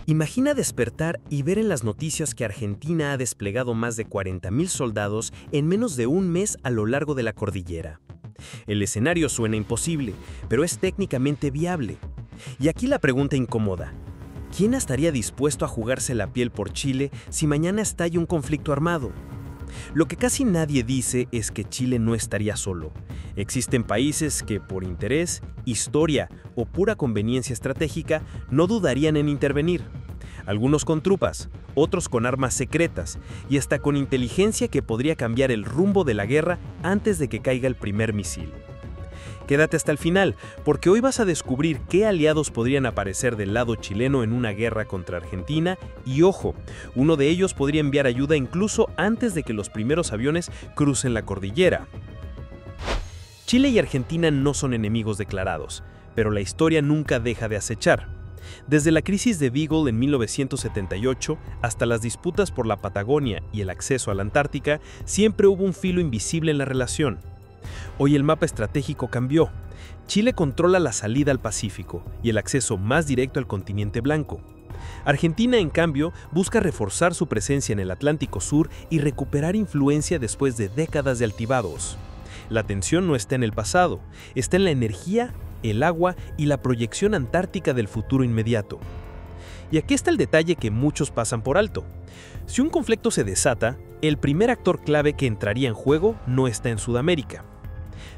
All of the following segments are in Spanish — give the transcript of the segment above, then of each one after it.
Imagina despertar y ver en las noticias que Argentina ha desplegado más de 40.000 soldados en menos de un mes a lo largo de la cordillera. El escenario suena imposible, pero es técnicamente viable. Y aquí la pregunta incómoda: ¿quién estaría dispuesto a jugarse la piel por Chile si mañana estalla un conflicto armado? Lo que casi nadie dice es que Chile no estaría solo. Existen países que, por interés, historia o pura conveniencia estratégica, no dudarían en intervenir. Algunos con tropas, otros con armas secretas y hasta con inteligencia que podría cambiar el rumbo de la guerra antes de que caiga el primer misil. Quédate hasta el final, porque hoy vas a descubrir qué aliados podrían aparecer del lado chileno en una guerra contra Argentina y, ojo, uno de ellos podría enviar ayuda incluso antes de que los primeros aviones crucen la cordillera. Chile y Argentina no son enemigos declarados, pero la historia nunca deja de acechar. Desde la crisis de Beagle en 1978 hasta las disputas por la Patagonia y el acceso a la Antártica, siempre hubo un filo invisible en la relación. Hoy el mapa estratégico cambió. Chile controla la salida al Pacífico y el acceso más directo al continente blanco. Argentina, en cambio, busca reforzar su presencia en el Atlántico Sur y recuperar influencia después de décadas de altibados. La tensión no está en el pasado, está en la energía, el agua y la proyección antártica del futuro inmediato. Y aquí está el detalle que muchos pasan por alto. Si un conflicto se desata, el primer actor clave que entraría en juego no está en Sudamérica.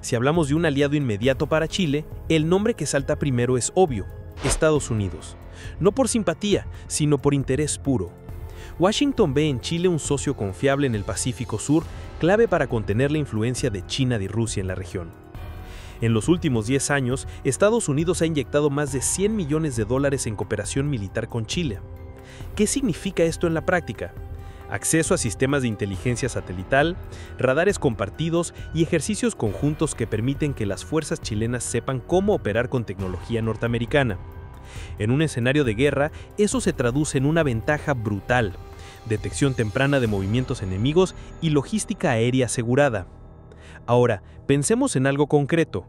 Si hablamos de un aliado inmediato para Chile, el nombre que salta primero es obvio: Estados Unidos. No por simpatía, sino por interés puro. Washington ve en Chile un socio confiable en el Pacífico Sur, clave para contener la influencia de China y Rusia en la región. En los últimos 10 años, Estados Unidos ha inyectado más de $100 millones en cooperación militar con Chile. ¿Qué significa esto en la práctica? Acceso a sistemas de inteligencia satelital, radares compartidos y ejercicios conjuntos que permiten que las fuerzas chilenas sepan cómo operar con tecnología norteamericana. En un escenario de guerra, eso se traduce en una ventaja brutal: detección temprana de movimientos enemigos y logística aérea asegurada. Ahora, pensemos en algo concreto.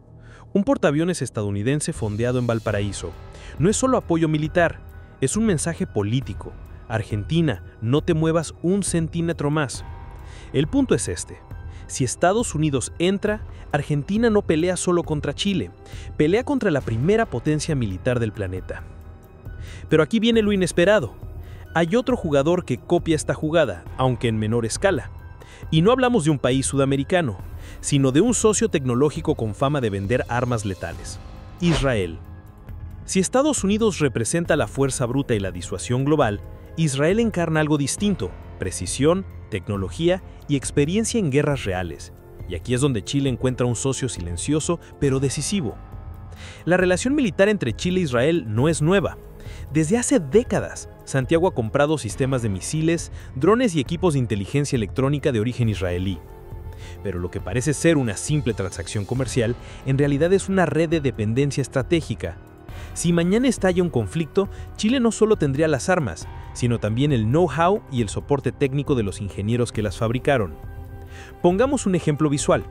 Un portaaviones estadounidense fondeado en Valparaíso. No es solo apoyo militar, es un mensaje político. Argentina, no te muevas un centímetro más. El punto es este: si Estados Unidos entra, Argentina no pelea solo contra Chile, pelea contra la primera potencia militar del planeta. Pero aquí viene lo inesperado. Hay otro jugador que copia esta jugada, aunque en menor escala. Y no hablamos de un país sudamericano, sino de un socio tecnológico con fama de vender armas letales: Israel. Si Estados Unidos representa la fuerza bruta y la disuasión global, Israel encarna algo distinto: precisión, tecnología y experiencia en guerras reales. Y aquí es donde Chile encuentra un socio silencioso pero decisivo. La relación militar entre Chile e Israel no es nueva. Desde hace décadas, Santiago ha comprado sistemas de misiles, drones y equipos de inteligencia electrónica de origen israelí. Pero lo que parece ser una simple transacción comercial, en realidad es una red de dependencia estratégica. Si mañana estalla un conflicto, Chile no solo tendría las armas, sino también el know-how y el soporte técnico de los ingenieros que las fabricaron. Pongamos un ejemplo visual: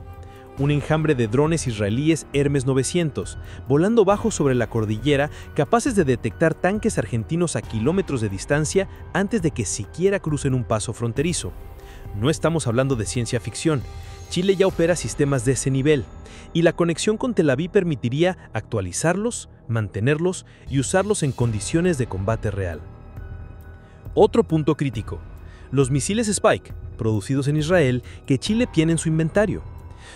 un enjambre de drones israelíes Hermes 900, volando bajo sobre la cordillera, capaces de detectar tanques argentinos a kilómetros de distancia antes de que siquiera crucen un paso fronterizo. No estamos hablando de ciencia ficción. Chile ya opera sistemas de ese nivel, y la conexión con Tel Aviv permitiría actualizarlos, mantenerlos y usarlos en condiciones de combate real. Otro punto crítico: los misiles Spike, producidos en Israel, que Chile tiene en su inventario.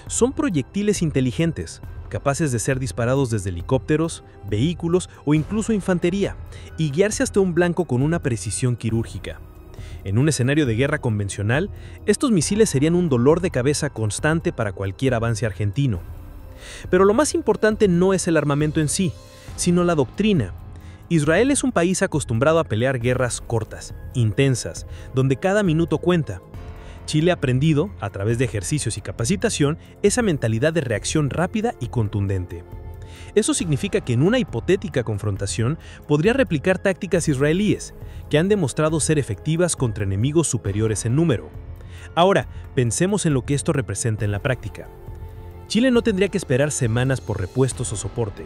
Son proyectiles inteligentes, capaces de ser disparados desde helicópteros, vehículos o incluso infantería, y guiarse hasta un blanco con una precisión quirúrgica. En un escenario de guerra convencional, estos misiles serían un dolor de cabeza constante para cualquier avance argentino. Pero lo más importante no es el armamento en sí, sino la doctrina. Israel es un país acostumbrado a pelear guerras cortas, intensas, donde cada minuto cuenta. Chile ha aprendido, a través de ejercicios y capacitación, esa mentalidad de reacción rápida y contundente. Eso significa que en una hipotética confrontación podría replicar tácticas israelíes, que han demostrado ser efectivas contra enemigos superiores en número. Ahora, pensemos en lo que esto representa en la práctica. Chile no tendría que esperar semanas por repuestos o soporte.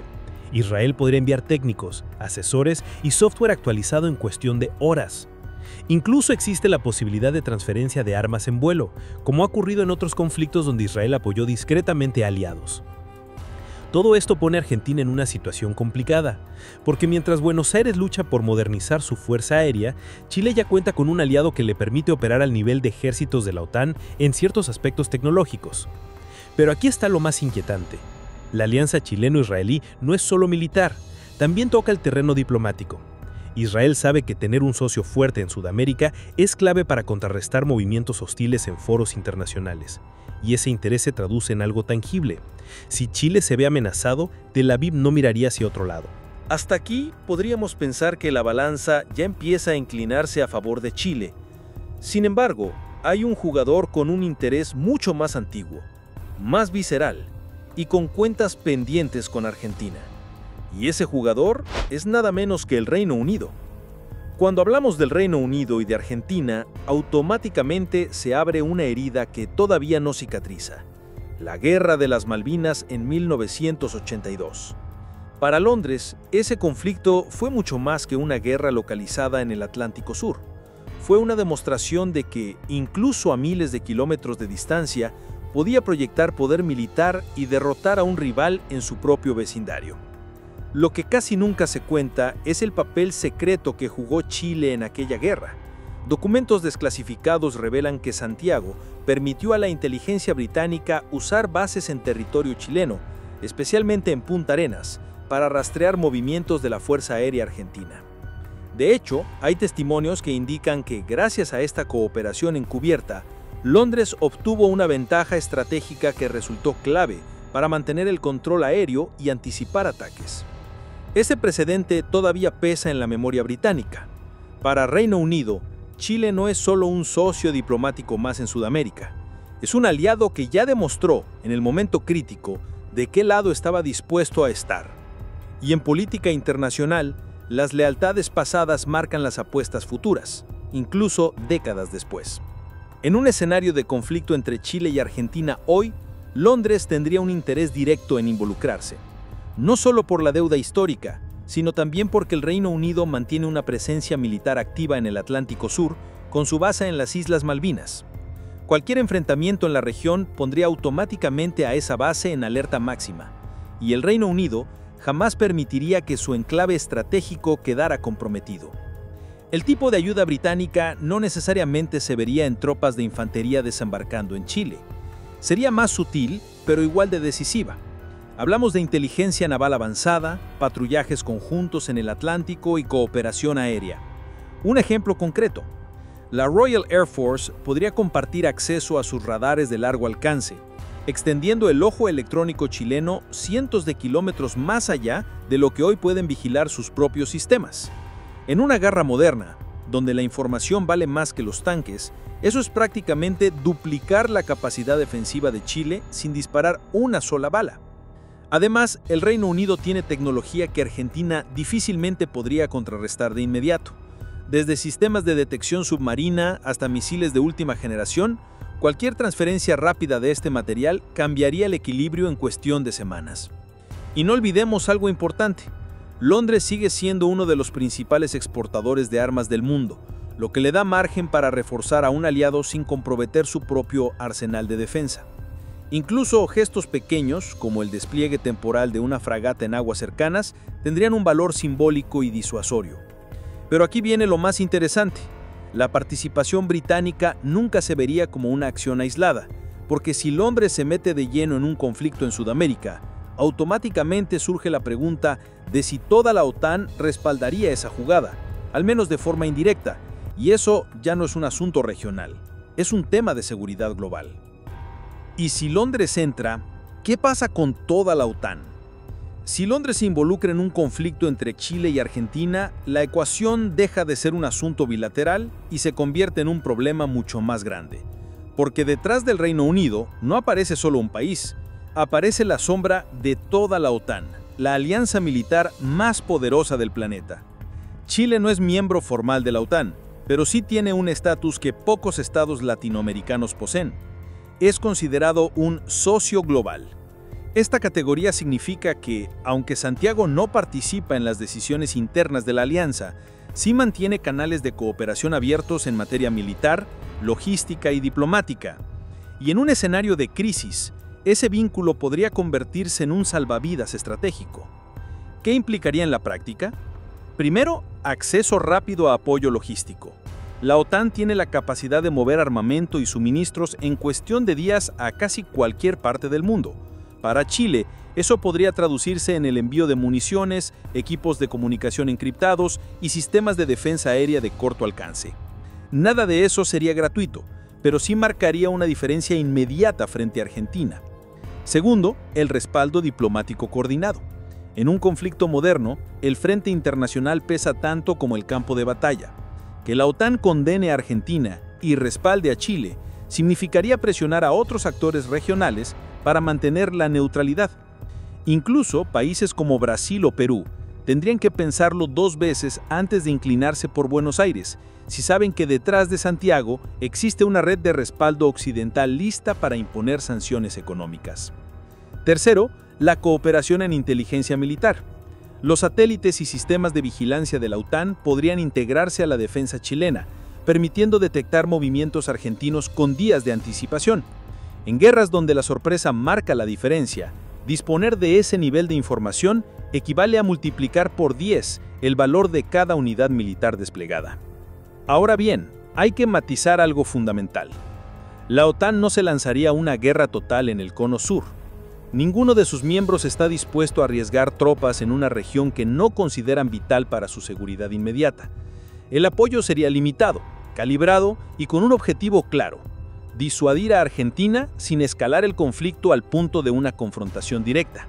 Israel podría enviar técnicos, asesores y software actualizado en cuestión de horas. Incluso existe la posibilidad de transferencia de armas en vuelo, como ha ocurrido en otros conflictos donde Israel apoyó discretamente a aliados. Todo esto pone a Argentina en una situación complicada, porque mientras Buenos Aires lucha por modernizar su fuerza aérea, Chile ya cuenta con un aliado que le permite operar al nivel de ejércitos de la OTAN en ciertos aspectos tecnológicos. Pero aquí está lo más inquietante. La alianza chileno-israelí no es solo militar, también toca el terreno diplomático. Israel sabe que tener un socio fuerte en Sudamérica es clave para contrarrestar movimientos hostiles en foros internacionales, y ese interés se traduce en algo tangible. Si Chile se ve amenazado, Tel Aviv no miraría hacia otro lado. Hasta aquí podríamos pensar que la balanza ya empieza a inclinarse a favor de Chile. Sin embargo, hay un jugador con un interés mucho más antiguo, más visceral y con cuentas pendientes con Argentina. Y ese jugador es nada menos que el Reino Unido. Cuando hablamos del Reino Unido y de Argentina, automáticamente se abre una herida que todavía no cicatriza: la Guerra de las Malvinas en 1982. Para Londres, ese conflicto fue mucho más que una guerra localizada en el Atlántico Sur. Fue una demostración de que, incluso a miles de kilómetros de distancia, podía proyectar poder militar y derrotar a un rival en su propio vecindario. Lo que casi nunca se cuenta es el papel secreto que jugó Chile en aquella guerra. Documentos desclasificados revelan que Santiago permitió a la inteligencia británica usar bases en territorio chileno, especialmente en Punta Arenas, para rastrear movimientos de la Fuerza Aérea Argentina. De hecho, hay testimonios que indican que gracias a esta cooperación encubierta, Londres obtuvo una ventaja estratégica que resultó clave para mantener el control aéreo y anticipar ataques. Ese precedente todavía pesa en la memoria británica. Para Reino Unido, Chile no es solo un socio diplomático más en Sudamérica, es un aliado que ya demostró, en el momento crítico, de qué lado estaba dispuesto a estar. Y en política internacional, las lealtades pasadas marcan las apuestas futuras, incluso décadas después. En un escenario de conflicto entre Chile y Argentina hoy, Londres tendría un interés directo en involucrarse, no solo por la deuda histórica, sino también porque el Reino Unido mantiene una presencia militar activa en el Atlántico Sur, con su base en las Islas Malvinas. Cualquier enfrentamiento en la región pondría automáticamente a esa base en alerta máxima, y el Reino Unido jamás permitiría que su enclave estratégico quedara comprometido. El tipo de ayuda británica no necesariamente se vería en tropas de infantería desembarcando en Chile. Sería más sutil, pero igual de decisiva. Hablamos de inteligencia naval avanzada, patrullajes conjuntos en el Atlántico y cooperación aérea. Un ejemplo concreto: la Royal Air Force podría compartir acceso a sus radares de largo alcance, extendiendo el ojo electrónico chileno cientos de kilómetros más allá de lo que hoy pueden vigilar sus propios sistemas. En una guerra moderna, donde la información vale más que los tanques, eso es prácticamente duplicar la capacidad defensiva de Chile sin disparar una sola bala. Además, el Reino Unido tiene tecnología que Argentina difícilmente podría contrarrestar de inmediato. Desde sistemas de detección submarina hasta misiles de última generación, cualquier transferencia rápida de este material cambiaría el equilibrio en cuestión de semanas. Y no olvidemos algo importante: Londres sigue siendo uno de los principales exportadores de armas del mundo, lo que le da margen para reforzar a un aliado sin comprometer su propio arsenal de defensa. Incluso gestos pequeños, como el despliegue temporal de una fragata en aguas cercanas, tendrían un valor simbólico y disuasorio. Pero aquí viene lo más interesante: la participación británica nunca se vería como una acción aislada, porque si Londres se mete de lleno en un conflicto en Sudamérica, automáticamente surge la pregunta de si toda la OTAN respaldaría esa jugada, al menos de forma indirecta, y eso ya no es un asunto regional, es un tema de seguridad global. Y si Londres entra, ¿qué pasa con toda la OTAN? Si Londres se involucra en un conflicto entre Chile y Argentina, la ecuación deja de ser un asunto bilateral y se convierte en un problema mucho más grande. Porque detrás del Reino Unido no aparece solo un país, aparece la sombra de toda la OTAN, la alianza militar más poderosa del planeta. Chile no es miembro formal de la OTAN, pero sí tiene un estatus que pocos estados latinoamericanos poseen. Es considerado un socio global. Esta categoría significa que, aunque Santiago no participa en las decisiones internas de la alianza, sí mantiene canales de cooperación abiertos en materia militar, logística y diplomática. Y en un escenario de crisis, ese vínculo podría convertirse en un salvavidas estratégico. ¿Qué implicaría en la práctica? Primero, acceso rápido a apoyo logístico. La OTAN tiene la capacidad de mover armamento y suministros en cuestión de días a casi cualquier parte del mundo. Para Chile, eso podría traducirse en el envío de municiones, equipos de comunicación encriptados y sistemas de defensa aérea de corto alcance. Nada de eso sería gratuito, pero sí marcaría una diferencia inmediata frente a Argentina. Segundo, el respaldo diplomático coordinado. En un conflicto moderno, el frente internacional pesa tanto como el campo de batalla. Que la OTAN condene a Argentina y respalde a Chile significaría presionar a otros actores regionales para mantener la neutralidad. Incluso países como Brasil o Perú tendrían que pensarlo 2 veces antes de inclinarse por Buenos Aires, si saben que detrás de Santiago existe una red de respaldo occidental lista para imponer sanciones económicas. Tercero, la cooperación en inteligencia militar. Los satélites y sistemas de vigilancia de la OTAN podrían integrarse a la defensa chilena, permitiendo detectar movimientos argentinos con días de anticipación. En guerras donde la sorpresa marca la diferencia, disponer de ese nivel de información equivale a multiplicar por 10 el valor de cada unidad militar desplegada. Ahora bien, hay que matizar algo fundamental. La OTAN no se lanzaría a una guerra total en el Cono Sur. Ninguno de sus miembros está dispuesto a arriesgar tropas en una región que no consideran vital para su seguridad inmediata. El apoyo sería limitado, calibrado y con un objetivo claro: disuadir a Argentina sin escalar el conflicto al punto de una confrontación directa.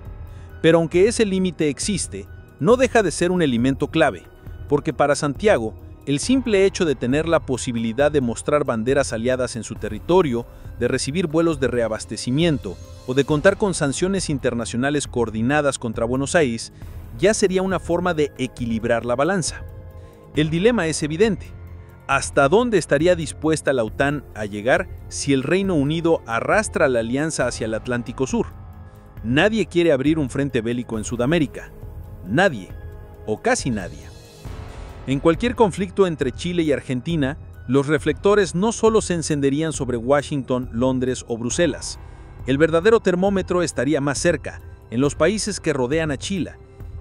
Pero aunque ese límite existe, no deja de ser un elemento clave, porque para Santiago, el simple hecho de tener la posibilidad de mostrar banderas aliadas en su territorio, de recibir vuelos de reabastecimiento o de contar con sanciones internacionales coordinadas contra Buenos Aires, ya sería una forma de equilibrar la balanza. El dilema es evidente. ¿Hasta dónde estaría dispuesta la OTAN a llegar si el Reino Unido arrastra la alianza hacia el Atlántico Sur? Nadie quiere abrir un frente bélico en Sudamérica. Nadie, o casi nadie. En cualquier conflicto entre Chile y Argentina, los reflectores no solo se encenderían sobre Washington, Londres o Bruselas. El verdadero termómetro estaría más cerca, en los países que rodean a Chile.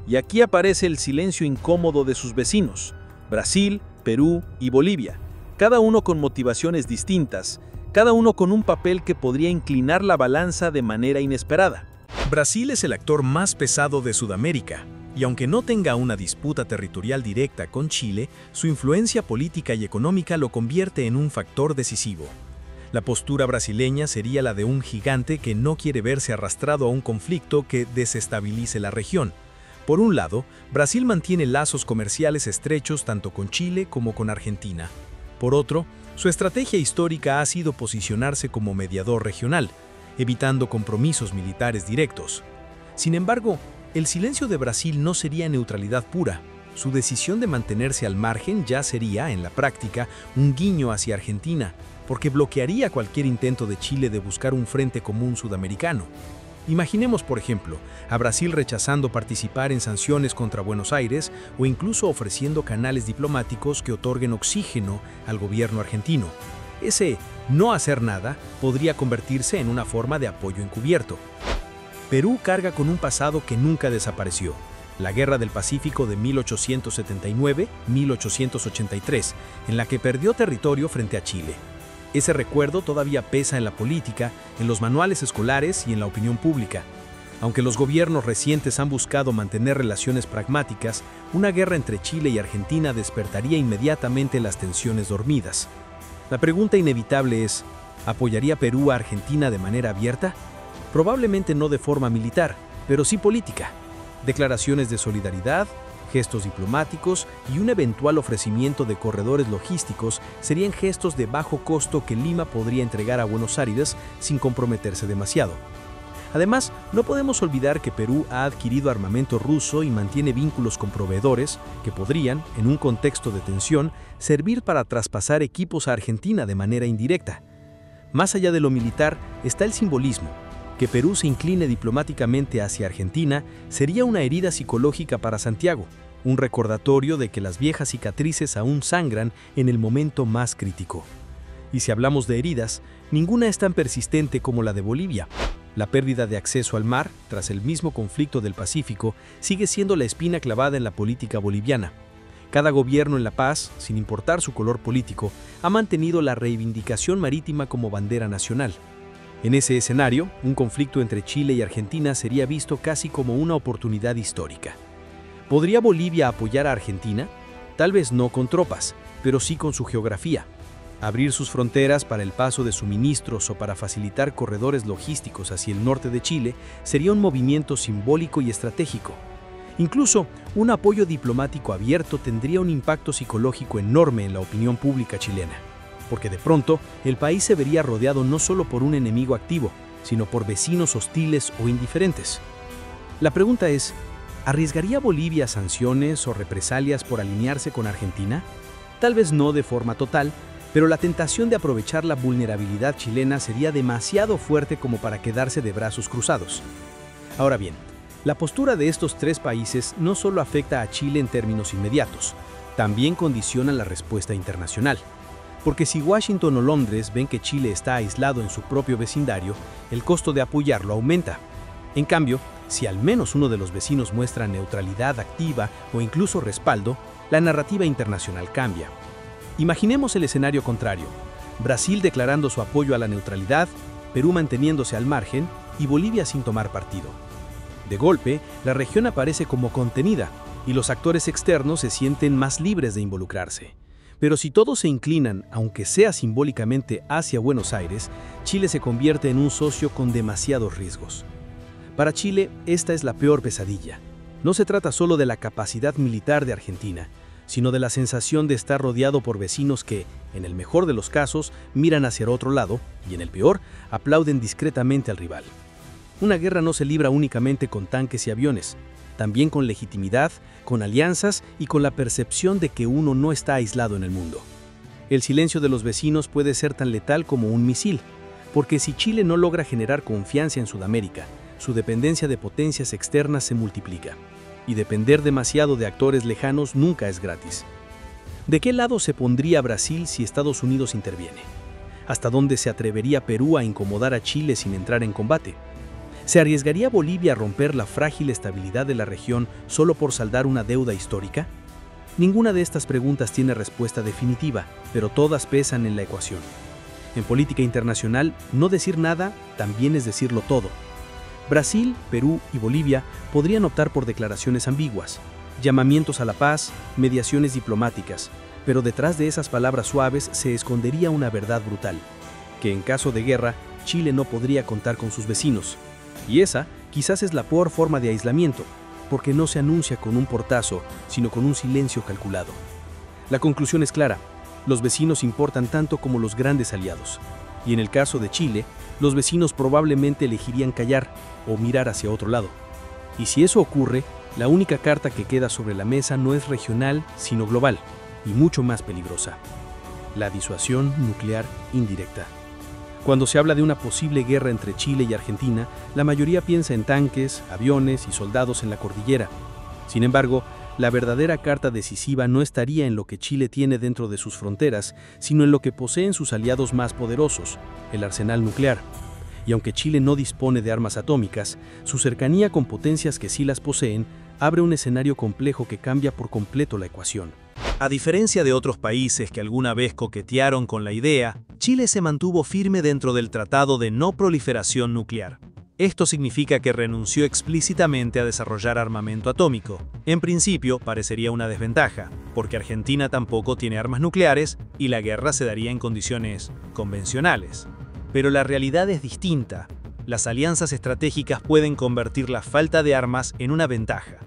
Y aquí aparece el silencio incómodo de sus vecinos: Brasil, Perú y Bolivia, cada uno con motivaciones distintas, cada uno con un papel que podría inclinar la balanza de manera inesperada. Brasil es el actor más pesado de Sudamérica, y aunque no tenga una disputa territorial directa con Chile, su influencia política y económica lo convierte en un factor decisivo. La postura brasileña sería la de un gigante que no quiere verse arrastrado a un conflicto que desestabilice la región. Por un lado, Brasil mantiene lazos comerciales estrechos tanto con Chile como con Argentina. Por otro, su estrategia histórica ha sido posicionarse como mediador regional, evitando compromisos militares directos. Sin embargo, el silencio de Brasil no sería neutralidad pura. Su decisión de mantenerse al margen ya sería, en la práctica, un guiño hacia Argentina, porque bloquearía cualquier intento de Chile de buscar un frente común sudamericano. Imaginemos, por ejemplo, a Brasil rechazando participar en sanciones contra Buenos Aires o incluso ofreciendo canales diplomáticos que otorguen oxígeno al gobierno argentino. Ese no hacer nada podría convertirse en una forma de apoyo encubierto. Perú carga con un pasado que nunca desapareció: la Guerra del Pacífico de 1879-1883, en la que perdió territorio frente a Chile. Ese recuerdo todavía pesa en la política, en los manuales escolares y en la opinión pública. Aunque los gobiernos recientes han buscado mantener relaciones pragmáticas, una guerra entre Chile y Argentina despertaría inmediatamente las tensiones dormidas. La pregunta inevitable es: ¿apoyaría Perú a Argentina de manera abierta? Probablemente no de forma militar, pero sí política. Declaraciones de solidaridad, gestos diplomáticos y un eventual ofrecimiento de corredores logísticos serían gestos de bajo costo que Lima podría entregar a Buenos Aires sin comprometerse demasiado. Además, no podemos olvidar que Perú ha adquirido armamento ruso y mantiene vínculos con proveedores que podrían, en un contexto de tensión, servir para traspasar equipos a Argentina de manera indirecta. Más allá de lo militar está el simbolismo. Que Perú se incline diplomáticamente hacia Argentina sería una herida psicológica para Santiago, un recordatorio de que las viejas cicatrices aún sangran en el momento más crítico. Y si hablamos de heridas, ninguna es tan persistente como la de Bolivia. La pérdida de acceso al mar, tras el mismo conflicto del Pacífico, sigue siendo la espina clavada en la política boliviana. Cada gobierno en La Paz, sin importar su color político, ha mantenido la reivindicación marítima como bandera nacional. En ese escenario, un conflicto entre Chile y Argentina sería visto casi como una oportunidad histórica. ¿Podría Bolivia apoyar a Argentina? Tal vez no con tropas, pero sí con su geografía. Abrir sus fronteras para el paso de suministros o para facilitar corredores logísticos hacia el norte de Chile sería un movimiento simbólico y estratégico. Incluso, un apoyo diplomático abierto tendría un impacto psicológico enorme en la opinión pública chilena, porque de pronto el país se vería rodeado no solo por un enemigo activo, sino por vecinos hostiles o indiferentes. La pregunta es, ¿arriesgaría Bolivia sanciones o represalias por alinearse con Argentina? Tal vez no de forma total, pero la tentación de aprovechar la vulnerabilidad chilena sería demasiado fuerte como para quedarse de brazos cruzados. Ahora bien, la postura de estos tres países no solo afecta a Chile en términos inmediatos, también condiciona la respuesta internacional. Porque si Washington o Londres ven que Chile está aislado en su propio vecindario, el costo de apoyarlo aumenta. En cambio, si al menos uno de los vecinos muestra neutralidad activa o incluso respaldo, la narrativa internacional cambia. Imaginemos el escenario contrario: Brasil declarando su apoyo a la neutralidad, Perú manteniéndose al margen y Bolivia sin tomar partido. De golpe, la región aparece como contenida y los actores externos se sienten más libres de involucrarse. Pero si todos se inclinan, aunque sea simbólicamente, hacia Buenos Aires, Chile se convierte en un socio con demasiados riesgos. Para Chile, esta es la peor pesadilla. No se trata solo de la capacidad militar de Argentina, sino de la sensación de estar rodeado por vecinos que, en el mejor de los casos, miran hacia otro lado y, en el peor, aplauden discretamente al rival. Una guerra no se libra únicamente con tanques y aviones, también con legitimidad, con alianzas y con la percepción de que uno no está aislado en el mundo. El silencio de los vecinos puede ser tan letal como un misil, porque si Chile no logra generar confianza en Sudamérica, su dependencia de potencias externas se multiplica, y depender demasiado de actores lejanos nunca es gratis. ¿De qué lado se pondría Brasil si Estados Unidos interviene? ¿Hasta dónde se atrevería Perú a incomodar a Chile sin entrar en combate? ¿Se arriesgaría Bolivia a romper la frágil estabilidad de la región solo por saldar una deuda histórica? Ninguna de estas preguntas tiene respuesta definitiva, pero todas pesan en la ecuación. En política internacional, no decir nada también es decirlo todo. Brasil, Perú y Bolivia podrían optar por declaraciones ambiguas, llamamientos a la paz, mediaciones diplomáticas, pero detrás de esas palabras suaves se escondería una verdad brutal, que en caso de guerra, Chile no podría contar con sus vecinos. Y esa quizás es la peor forma de aislamiento, porque no se anuncia con un portazo, sino con un silencio calculado. La conclusión es clara: los vecinos importan tanto como los grandes aliados. Y en el caso de Chile, los vecinos probablemente elegirían callar o mirar hacia otro lado. Y si eso ocurre, la única carta que queda sobre la mesa no es regional, sino global, y mucho más peligrosa: la disuasión nuclear indirecta. Cuando se habla de una posible guerra entre Chile y Argentina, la mayoría piensa en tanques, aviones y soldados en la cordillera. Sin embargo, la verdadera carta decisiva no estaría en lo que Chile tiene dentro de sus fronteras, sino en lo que poseen sus aliados más poderosos, el arsenal nuclear. Y aunque Chile no dispone de armas atómicas, su cercanía con potencias que sí las poseen abre un escenario complejo que cambia por completo la ecuación. A diferencia de otros países que alguna vez coquetearon con la idea, Chile se mantuvo firme dentro del Tratado de No Proliferación Nuclear. Esto significa que renunció explícitamente a desarrollar armamento atómico. En principio, parecería una desventaja, porque Argentina tampoco tiene armas nucleares y la guerra se daría en condiciones convencionales. Pero la realidad es distinta. Las alianzas estratégicas pueden convertir la falta de armas en una ventaja.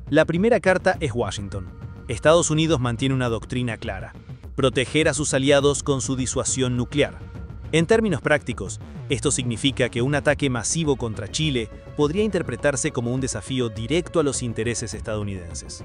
La primera carta es Washington. Estados Unidos mantiene una doctrina clara: proteger a sus aliados con su disuasión nuclear. En términos prácticos, esto significa que un ataque masivo contra Chile podría interpretarse como un desafío directo a los intereses estadounidenses.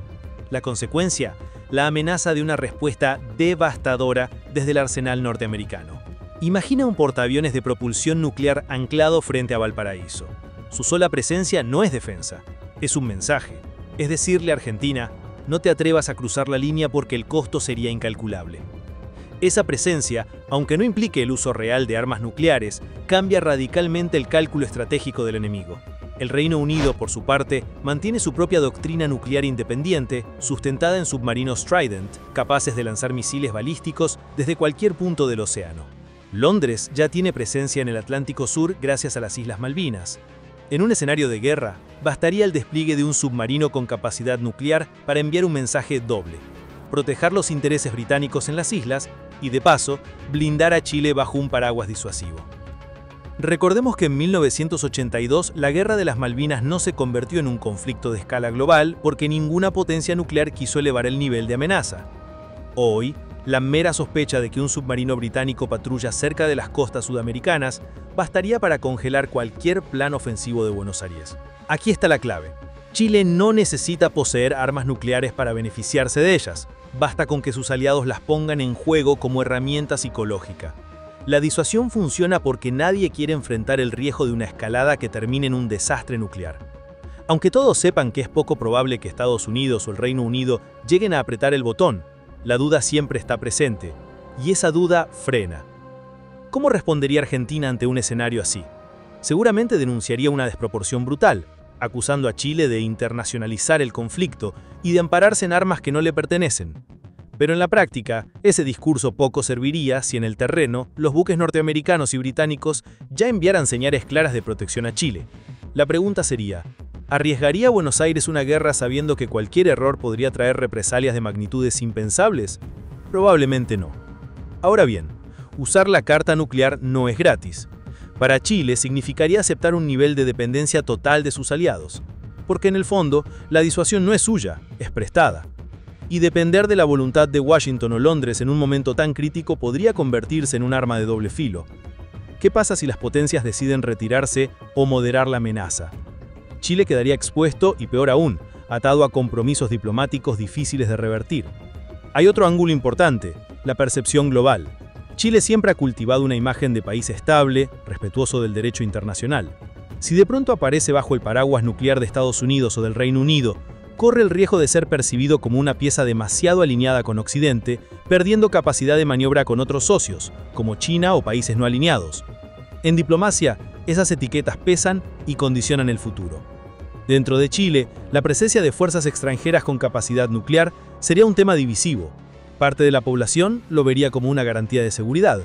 La consecuencia, la amenaza de una respuesta devastadora desde el arsenal norteamericano. Imagina un portaaviones de propulsión nuclear anclado frente a Valparaíso. Su sola presencia no es defensa, es un mensaje. Es decirle a Argentina, no te atrevas a cruzar la línea porque el costo sería incalculable. Esa presencia, aunque no implique el uso real de armas nucleares, cambia radicalmente el cálculo estratégico del enemigo. El Reino Unido, por su parte, mantiene su propia doctrina nuclear independiente, sustentada en submarinos Trident, capaces de lanzar misiles balísticos desde cualquier punto del océano. Londres ya tiene presencia en el Atlántico Sur gracias a las Islas Malvinas. En un escenario de guerra, bastaría el despliegue de un submarino con capacidad nuclear para enviar un mensaje doble: proteger los intereses británicos en las islas y, de paso, blindar a Chile bajo un paraguas disuasivo. Recordemos que en 1982 la Guerra de las Malvinas no se convirtió en un conflicto de escala global porque ninguna potencia nuclear quiso elevar el nivel de amenaza. Hoy, la mera sospecha de que un submarino británico patrulla cerca de las costas sudamericanas bastaría para congelar cualquier plan ofensivo de Buenos Aires. Aquí está la clave. Chile no necesita poseer armas nucleares para beneficiarse de ellas. Basta con que sus aliados las pongan en juego como herramienta psicológica. La disuasión funciona porque nadie quiere enfrentar el riesgo de una escalada que termine en un desastre nuclear. Aunque todos sepan que es poco probable que Estados Unidos o el Reino Unido lleguen a apretar el botón, la duda siempre está presente, y esa duda frena. ¿Cómo respondería Argentina ante un escenario así? Seguramente denunciaría una desproporción brutal, acusando a Chile de internacionalizar el conflicto y de ampararse en armas que no le pertenecen. Pero en la práctica, ese discurso poco serviría si en el terreno los buques norteamericanos y británicos ya enviaran señales claras de protección a Chile. La pregunta sería, ¿arriesgaría Buenos Aires una guerra sabiendo que cualquier error podría traer represalias de magnitudes impensables? Probablemente no. Ahora bien, usar la carta nuclear no es gratis. Para Chile significaría aceptar un nivel de dependencia total de sus aliados, porque en el fondo la disuasión no es suya, es prestada. Y depender de la voluntad de Washington o Londres en un momento tan crítico podría convertirse en un arma de doble filo. ¿Qué pasa si las potencias deciden retirarse o moderar la amenaza? Chile quedaría expuesto y, peor aún, atado a compromisos diplomáticos difíciles de revertir. Hay otro ángulo importante, la percepción global. Chile siempre ha cultivado una imagen de país estable, respetuoso del derecho internacional. Si de pronto aparece bajo el paraguas nuclear de Estados Unidos o del Reino Unido, corre el riesgo de ser percibido como una pieza demasiado alineada con Occidente, perdiendo capacidad de maniobra con otros socios, como China o países no alineados. En diplomacia, esas etiquetas pesan y condicionan el futuro. Dentro de Chile, la presencia de fuerzas extranjeras con capacidad nuclear sería un tema divisivo. Parte de la población lo vería como una garantía de seguridad,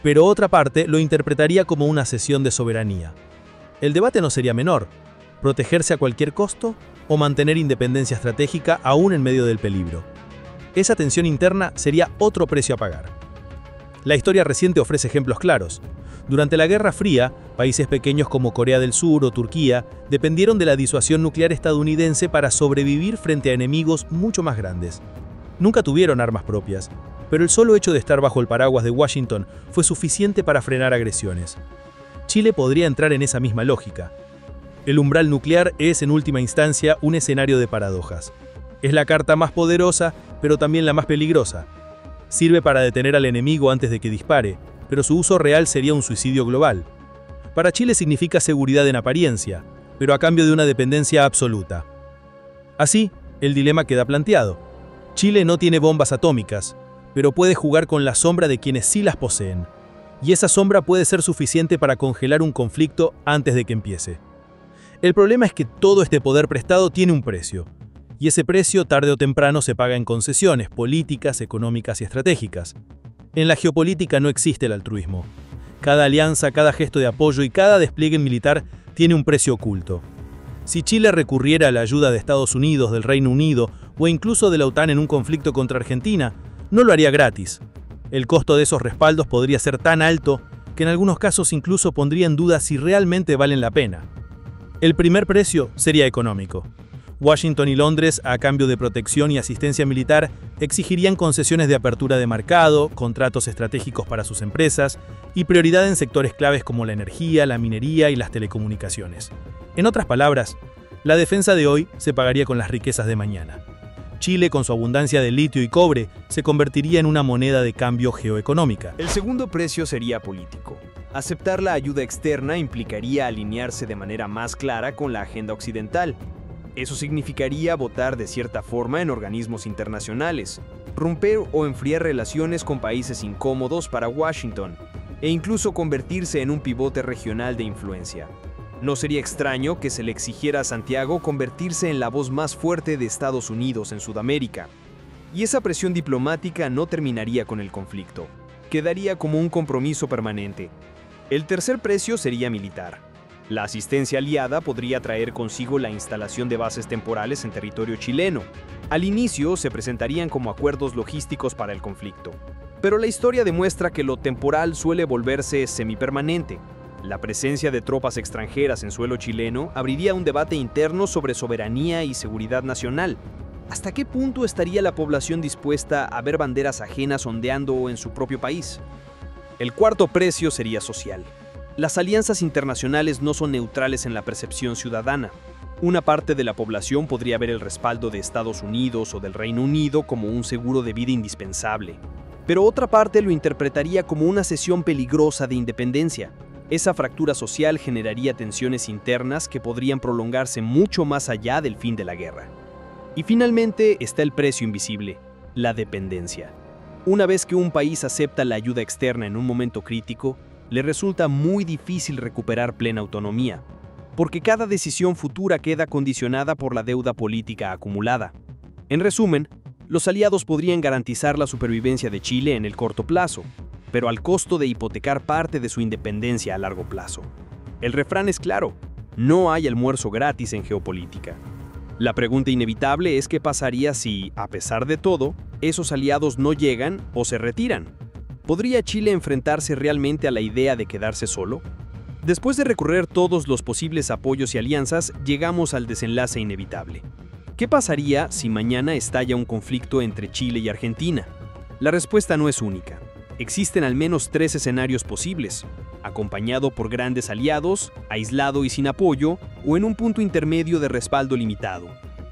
pero otra parte lo interpretaría como una cesión de soberanía. El debate no sería menor: protegerse a cualquier costo o mantener independencia estratégica aún en medio del peligro. Esa tensión interna sería otro precio a pagar. La historia reciente ofrece ejemplos claros. Durante la Guerra Fría, países pequeños como Corea del Sur o Turquía dependieron de la disuasión nuclear estadounidense para sobrevivir frente a enemigos mucho más grandes. Nunca tuvieron armas propias, pero el solo hecho de estar bajo el paraguas de Washington fue suficiente para frenar agresiones. Chile podría entrar en esa misma lógica. El umbral nuclear es, en última instancia, un escenario de paradojas. Es la carta más poderosa, pero también la más peligrosa. Sirve para detener al enemigo antes de que dispare, pero su uso real sería un suicidio global. Para Chile significa seguridad en apariencia, pero a cambio de una dependencia absoluta. Así, el dilema queda planteado. Chile no tiene bombas atómicas, pero puede jugar con la sombra de quienes sí las poseen. Y esa sombra puede ser suficiente para congelar un conflicto antes de que empiece. El problema es que todo este poder prestado tiene un precio, y ese precio tarde o temprano se paga en concesiones políticas, económicas y estratégicas. En la geopolítica no existe el altruismo. Cada alianza, cada gesto de apoyo y cada despliegue militar tiene un precio oculto. Si Chile recurriera a la ayuda de Estados Unidos, del Reino Unido o incluso de la OTAN en un conflicto contra Argentina, no lo haría gratis. El costo de esos respaldos podría ser tan alto que en algunos casos incluso pondría en duda si realmente valen la pena. El primer precio sería económico. Washington y Londres, a cambio de protección y asistencia militar, exigirían concesiones de apertura de mercado, contratos estratégicos para sus empresas y prioridad en sectores claves como la energía, la minería y las telecomunicaciones. En otras palabras, la defensa de hoy se pagaría con las riquezas de mañana. Chile, con su abundancia de litio y cobre, se convertiría en una moneda de cambio geoeconómica. El segundo precio sería político. Aceptar la ayuda externa implicaría alinearse de manera más clara con la agenda occidental. Eso significaría votar de cierta forma en organismos internacionales, romper o enfriar relaciones con países incómodos para Washington, e incluso convertirse en un pivote regional de influencia. No sería extraño que se le exigiera a Santiago convertirse en la voz más fuerte de Estados Unidos en Sudamérica. Y esa presión diplomática no terminaría con el conflicto. Quedaría como un compromiso permanente. El tercer precio sería militar. La asistencia aliada podría traer consigo la instalación de bases temporales en territorio chileno. Al inicio se presentarían como acuerdos logísticos para el conflicto. Pero la historia demuestra que lo temporal suele volverse semipermanente. La presencia de tropas extranjeras en suelo chileno abriría un debate interno sobre soberanía y seguridad nacional. ¿Hasta qué punto estaría la población dispuesta a ver banderas ajenas ondeando en su propio país? El cuarto precio sería social. Las alianzas internacionales no son neutrales en la percepción ciudadana. Una parte de la población podría ver el respaldo de Estados Unidos o del Reino Unido como un seguro de vida indispensable. Pero otra parte lo interpretaría como una cesión peligrosa de independencia. Esa fractura social generaría tensiones internas que podrían prolongarse mucho más allá del fin de la guerra. Y finalmente está el precio invisible, la dependencia. Una vez que un país acepta la ayuda externa en un momento crítico, le resulta muy difícil recuperar plena autonomía, porque cada decisión futura queda condicionada por la deuda política acumulada. En resumen, los aliados podrían garantizar la supervivencia de Chile en el corto plazo, pero al costo de hipotecar parte de su independencia a largo plazo. El refrán es claro: no hay almuerzo gratis en geopolítica. La pregunta inevitable es qué pasaría si, a pesar de todo, esos aliados no llegan o se retiran. ¿Podría Chile enfrentarse realmente a la idea de quedarse solo? Después de recorrer todos los posibles apoyos y alianzas, llegamos al desenlace inevitable. ¿Qué pasaría si mañana estalla un conflicto entre Chile y Argentina? La respuesta no es única. Existen al menos 3 escenarios posibles: acompañado por grandes aliados, aislado y sin apoyo, o en un punto intermedio de respaldo limitado.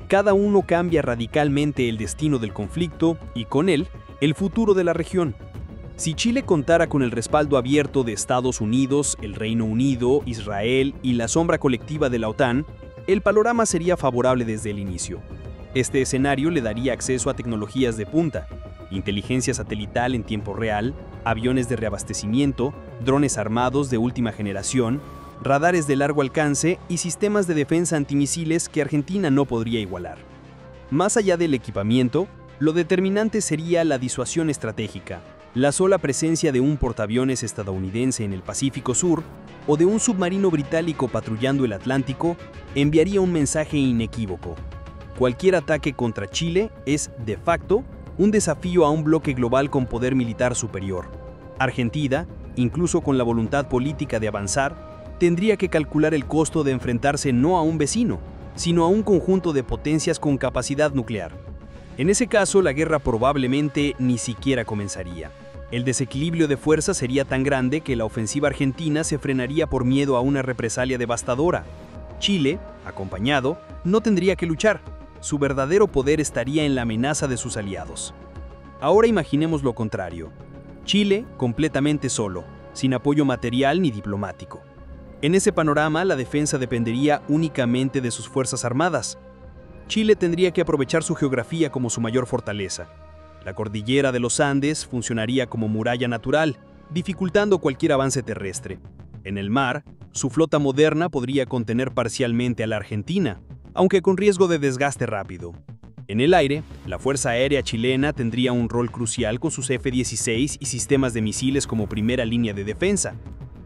Cada uno cambia radicalmente el destino del conflicto y, con él, el futuro de la región. Si Chile contara con el respaldo abierto de Estados Unidos, el Reino Unido, Israel y la sombra colectiva de la OTAN, el panorama sería favorable desde el inicio. Este escenario le daría acceso a tecnologías de punta, inteligencia satelital en tiempo real, aviones de reabastecimiento, drones armados de última generación, radares de largo alcance y sistemas de defensa antimisiles que Argentina no podría igualar. Más allá del equipamiento, lo determinante sería la disuasión estratégica. La sola presencia de un portaaviones estadounidense en el Pacífico Sur o de un submarino británico patrullando el Atlántico enviaría un mensaje inequívoco. Cualquier ataque contra Chile es, de facto, un desafío a un bloque global con poder militar superior. Argentina, incluso con la voluntad política de avanzar, tendría que calcular el costo de enfrentarse no a un vecino, sino a un conjunto de potencias con capacidad nuclear. En ese caso, la guerra probablemente ni siquiera comenzaría. El desequilibrio de fuerza sería tan grande que la ofensiva argentina se frenaría por miedo a una represalia devastadora. Chile, acompañado, no tendría que luchar. Su verdadero poder estaría en la amenaza de sus aliados. Ahora imaginemos lo contrario. Chile completamente solo, sin apoyo material ni diplomático. En ese panorama, la defensa dependería únicamente de sus fuerzas armadas. Chile tendría que aprovechar su geografía como su mayor fortaleza. La cordillera de los Andes funcionaría como muralla natural, dificultando cualquier avance terrestre. En el mar, su flota moderna podría contener parcialmente a la Argentina, aunque con riesgo de desgaste rápido. En el aire, la Fuerza Aérea chilena tendría un rol crucial con sus F-16 y sistemas de misiles como primera línea de defensa.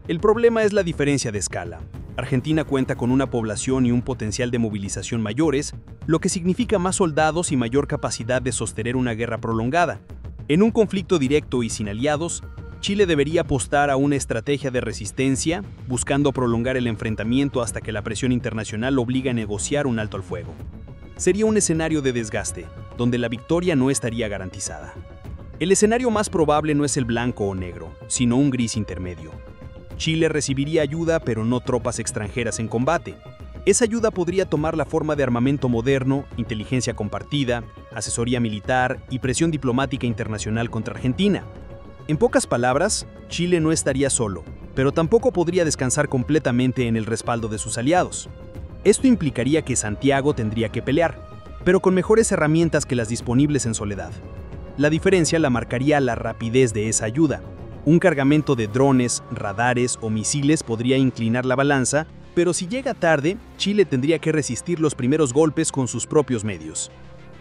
El problema es la diferencia de escala. Argentina cuenta con una población y un potencial de movilización mayores, lo que significa más soldados y mayor capacidad de sostener una guerra prolongada. En un conflicto directo y sin aliados, Chile debería apostar a una estrategia de resistencia, buscando prolongar el enfrentamiento hasta que la presión internacional obligue a negociar un alto al fuego. Sería un escenario de desgaste, donde la victoria no estaría garantizada. El escenario más probable no es el blanco o negro, sino un gris intermedio. Chile recibiría ayuda, pero no tropas extranjeras en combate. Esa ayuda podría tomar la forma de armamento moderno, inteligencia compartida, asesoría militar y presión diplomática internacional contra Argentina. En pocas palabras, Chile no estaría solo, pero tampoco podría descansar completamente en el respaldo de sus aliados. Esto implicaría que Santiago tendría que pelear, pero con mejores herramientas que las disponibles en Soledad. La diferencia la marcaría la rapidez de esa ayuda. Un cargamento de drones, radares o misiles podría inclinar la balanza, pero si llega tarde, Chile tendría que resistir los primeros golpes con sus propios medios.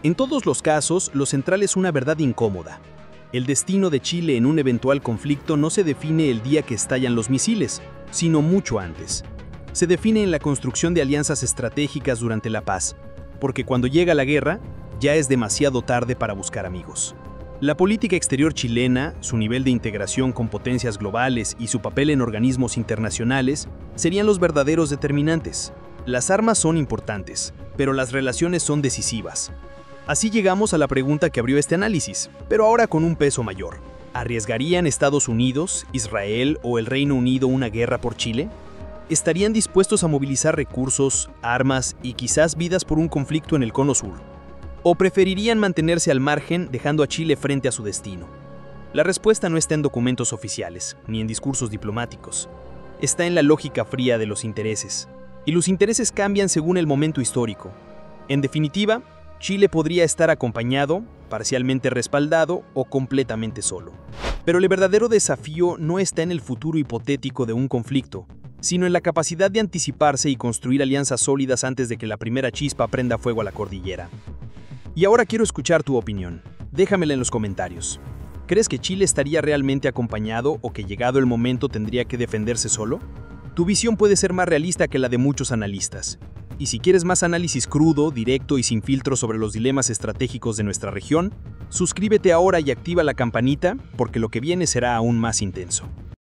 En todos los casos, lo central es una verdad incómoda. El destino de Chile en un eventual conflicto no se define el día que estallan los misiles, sino mucho antes. Se define en la construcción de alianzas estratégicas durante la paz, porque cuando llega la guerra, ya es demasiado tarde para buscar amigos. La política exterior chilena, su nivel de integración con potencias globales y su papel en organismos internacionales serían los verdaderos determinantes. Las armas son importantes, pero las relaciones son decisivas. Así llegamos a la pregunta que abrió este análisis, pero ahora con un peso mayor. ¿Arriesgarían Estados Unidos, Israel o el Reino Unido una guerra por Chile? ¿Estarían dispuestos a movilizar recursos, armas y quizás vidas por un conflicto en el Cono Sur? ¿O preferirían mantenerse al margen dejando a Chile frente a su destino? La respuesta no está en documentos oficiales, ni en discursos diplomáticos. Está en la lógica fría de los intereses. Y los intereses cambian según el momento histórico. En definitiva, Chile podría estar acompañado, parcialmente respaldado o completamente solo. Pero el verdadero desafío no está en el futuro hipotético de un conflicto, sino en la capacidad de anticiparse y construir alianzas sólidas antes de que la primera chispa prenda fuego a la cordillera. Y ahora quiero escuchar tu opinión. Déjamela en los comentarios. ¿Crees que Chile estaría realmente acompañado o que llegado el momento tendría que defenderse solo? Tu visión puede ser más realista que la de muchos analistas. Y si quieres más análisis crudo, directo y sin filtro sobre los dilemas estratégicos de nuestra región, suscríbete ahora y activa la campanita porque lo que viene será aún más intenso.